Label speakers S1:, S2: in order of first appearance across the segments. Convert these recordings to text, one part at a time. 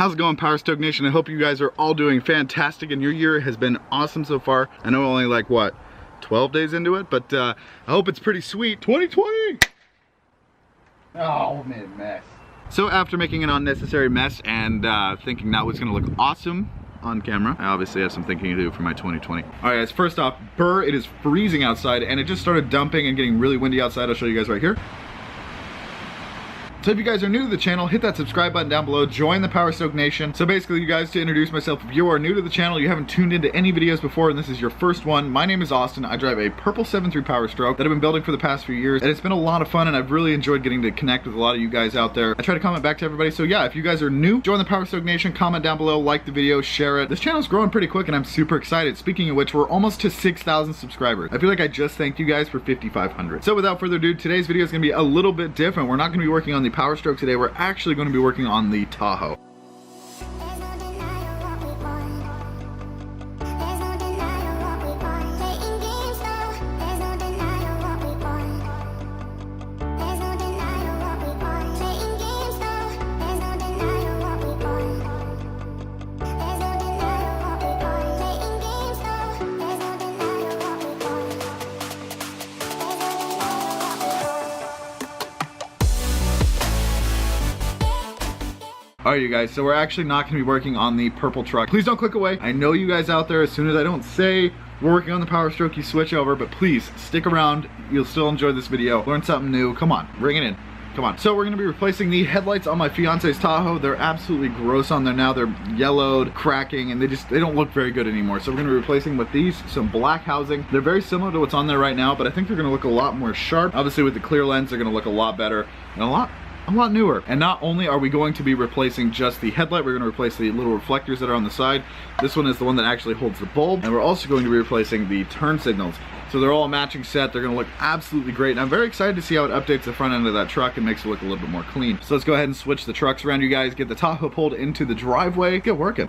S1: How's it going, Power Stoke Nation? I hope you guys are all doing fantastic and your year has been awesome so far. I know we're only like, what, 12 days into it, but I hope it's pretty sweet. 2020! Oh, man, mess. So after making an unnecessary mess and thinking that was gonna look awesome on camera, I obviously have some thinking to do for my 2020. All right, guys, first off, it is freezing outside and it just started dumping and getting really windy outside. I'll show you guys right here. So if you guys are new to the channel, hit that subscribe button down below, join the Power Stoke Nation. So basically, you guys, to introduce myself, if you are new to the channel, you haven't tuned into any videos before, and this is your first one, my name is Austin. I drive a purple 7.3 Power Stroke that I've been building for the past few years, and it's been a lot of fun, and I've really enjoyed getting to connect with a lot of you guys out there. I try to comment back to everybody, so yeah, if you guys are new, join the Power Stoke Nation, comment down below, like the video, share it. This channel's growing pretty quick, and I'm super excited. Speaking of which, we're almost to 6,000 subscribers. I feel like I just thanked you guys for 5,500. So without further ado, today's video is gonna be a little bit different. We're not gonna be working on the Power Stroke today. We're actually going to be working on the Tahoe. Alright, you guys, so we're actually not going to be working on the purple truck. Please don't click away. I know you guys out there, as soon as I don't say we're working on the Power Stroke, you switch over, but please stick around. You'll still enjoy this video. Learn something new. Come on, bring it in. Come on. So we're going to be replacing the headlights on my fiance's Tahoe. They're absolutely gross on there now. They're yellowed, cracking, and they don't look very good anymore. So we're going to be replacing with these, some black housing. They're very similar to what's on there right now, but I think they're going to look a lot more sharp. Obviously with the clear lens, they're going to look a lot better and a lot newer. And not only are we going to be replacing just the headlight, we're going to replace the little reflectors that are on the side. This one is the one that actually holds the bulb, and we're also going to be replacing the turn signals. So they're all a matching set. They're going to look absolutely great, and I'm very excited to see how it updates the front end of that truck and makes it look a little bit more clean. So let's go ahead and switch the trucks around, you guys. Get the Tahoe pulled into the driveway, get working.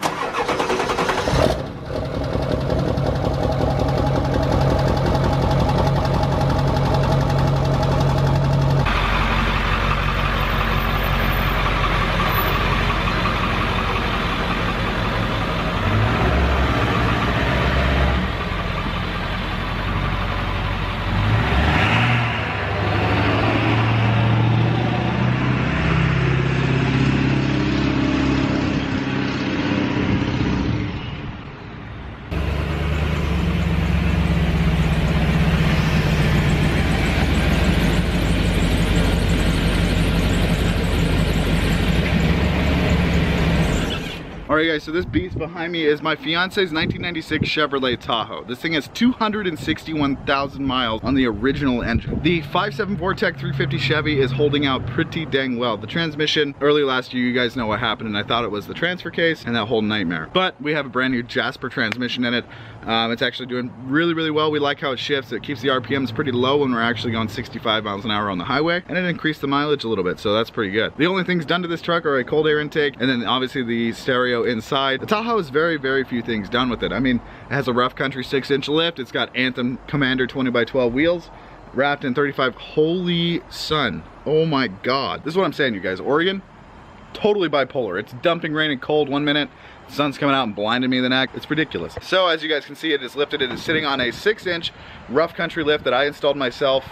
S1: Alright guys, so this beast behind me is my fiance's 1996 Chevrolet Tahoe. This thing has 261,000 miles on the original engine. The 5.7 Tech 350 Chevy is holding out pretty dang well. The transmission, early last year, you guys know what happened, and I thought it was the transfer case and that whole nightmare. But we have a brand new Jasper transmission in it. It's actually doing really, really well. We like how it shifts. It keeps the RPMs pretty low when we're actually going 65 miles an hour on the highway, and it increased the mileage a little bit, so that's pretty good. The only things done to this truck are a cold air intake, and then obviously the stereo inside. The Tahoe has very, very few things done with it. I mean, it has a rough country 6-inch lift. It's got Anthem Commander 20x12 wheels, wrapped in 35. Holy sun. Oh my God. This is what I'm saying, you guys. Oregon, totally bipolar. It's dumping rain and cold one minute, the sun's coming out and blinding me in the neck. It's ridiculous. So as you guys can see, it is lifted. It is sitting on a 6-inch rough country lift that I installed myself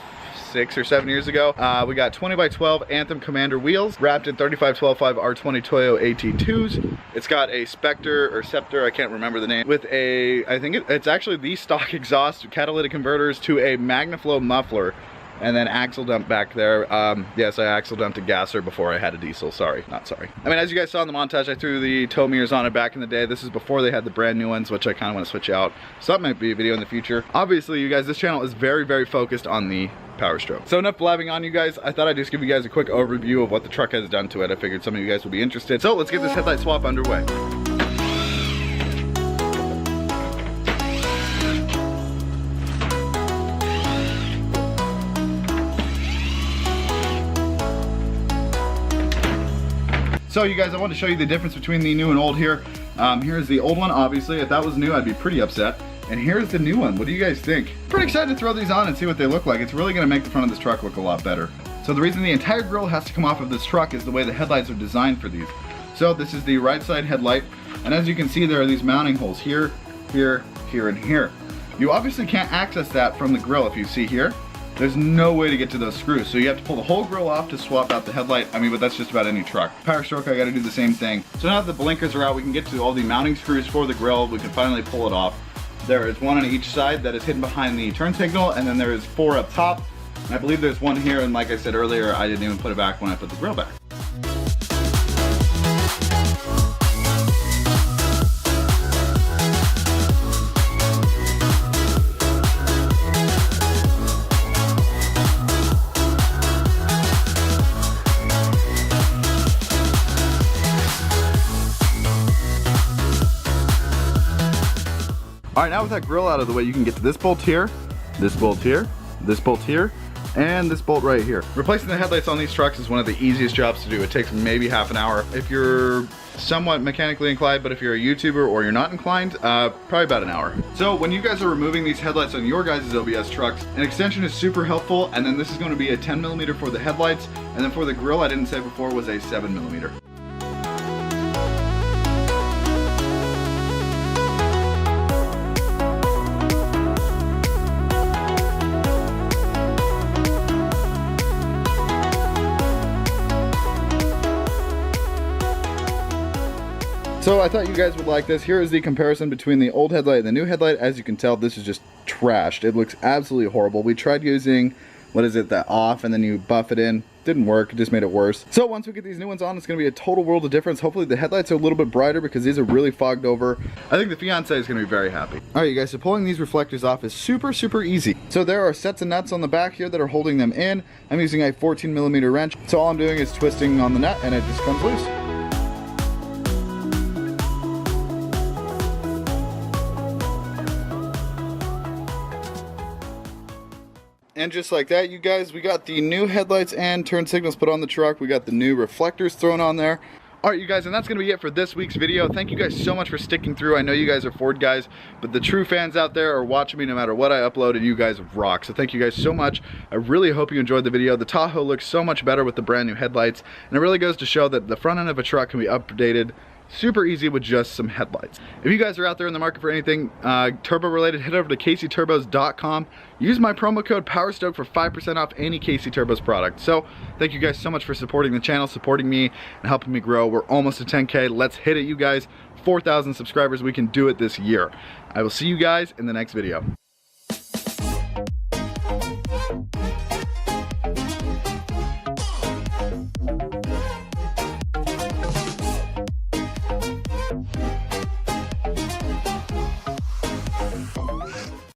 S1: 6 or 7 years ago. We got 20x12 Anthem Commander wheels wrapped in 35/12/5 R20 Toyo AT2s. It's got a Spectre or Scepter, I can't remember the name, with a, I think it's actually the stock exhaust, catalytic converters to a MagnaFlow muffler, and then axle dump back there. Yes, I axle dumped a gasser before I had a diesel. Sorry, not sorry. I mean, as you guys saw in the montage, I threw the tow mirrors on it back in the day. This is before they had the brand new ones, which I kind of want to switch out. So that might be a video in the future. Obviously, you guys, this channel is very, very focused on the Power Stroke. So enough blabbing on, you guys. I thought I'd just give you guys a quick overview of what the truck has done to it. I figured some of you guys would be interested. So let's get this headlight swap underway. So you guys, I want to show you the difference between the new and old here. Here's the old one, obviously. If that was new, I'd be pretty upset. And here's the new one. What do you guys think? Pretty excited to throw these on and see what they look like. It's really gonna make the front of this truck look a lot better. So the reason the entire grille has to come off of this truck is the way the headlights are designed for these. So this is the right side headlight, and as you can see, there are these mounting holes here, here, here, and here. You obviously can't access that from the grill. If you see here, there's no way to get to those screws, so you have to pull the whole grill off to swap out the headlight. I mean, but that's just about any truck. Power stroke, I gotta do the same thing. So now that the blinkers are out, we can get to all the mounting screws for the grill. We can finally pull it off. There is one on each side that is hidden behind the turn signal, and then there is 4 up top. And I believe there's one here, and like I said earlier, I didn't even put it back when I put the grill back. All right, now with that grill out of the way, you can get to this bolt here, this bolt here, this bolt here, and this bolt right here. Replacing the headlights on these trucks is one of the easiest jobs to do. It takes maybe half an hour. If you're somewhat mechanically inclined, but if you're a YouTuber or you're not inclined, probably about an hour. So when you guys are removing these headlights on your guys' OBS trucks, an extension is super helpful, and then this is going to be a 10mm for the headlights, and then for the grill, I didn't say before, was a 7mm. So I thought you guys would like this. Here is the comparison between the old headlight and the new headlight. As you can tell, this is just trashed. It looks absolutely horrible. We tried using, what is it, that off, and then you buff it in. Didn't work, it just made it worse. So once we get these new ones on, it's gonna be a total world of difference. Hopefully the headlights are a little bit brighter because these are really fogged over. I think the fiance is gonna be very happy. All right, you guys, so pulling these reflectors off is super, super easy. So there are sets of nuts on the back here that are holding them in. I'm using a 14mm wrench. So all I'm doing is twisting on the nut and it just comes loose. And just like that, you guys, we got the new headlights and turn signals put on the truck. We got the new reflectors thrown on there. All right, you guys, and that's gonna be it for this week's video. Thank you guys so much for sticking through. I know you guys are Ford guys, but the true fans out there are watching me no matter what I upload, and you guys rock. So thank you guys so much. I really hope you enjoyed the video. The Tahoe looks so much better with the brand new headlights, and it really goes to show that the front end of a truck can be updated super easy with just some headlights. If you guys are out there in the market for anything turbo related, head over to KCTurbos.com. Use my promo code PowerStoke for 5% off any KC Turbos product. So thank you guys so much for supporting the channel, supporting me, and helping me grow. We're almost to 10K. Let's hit it, you guys. 4,000 subscribers. We can do it this year. I will see you guys in the next video.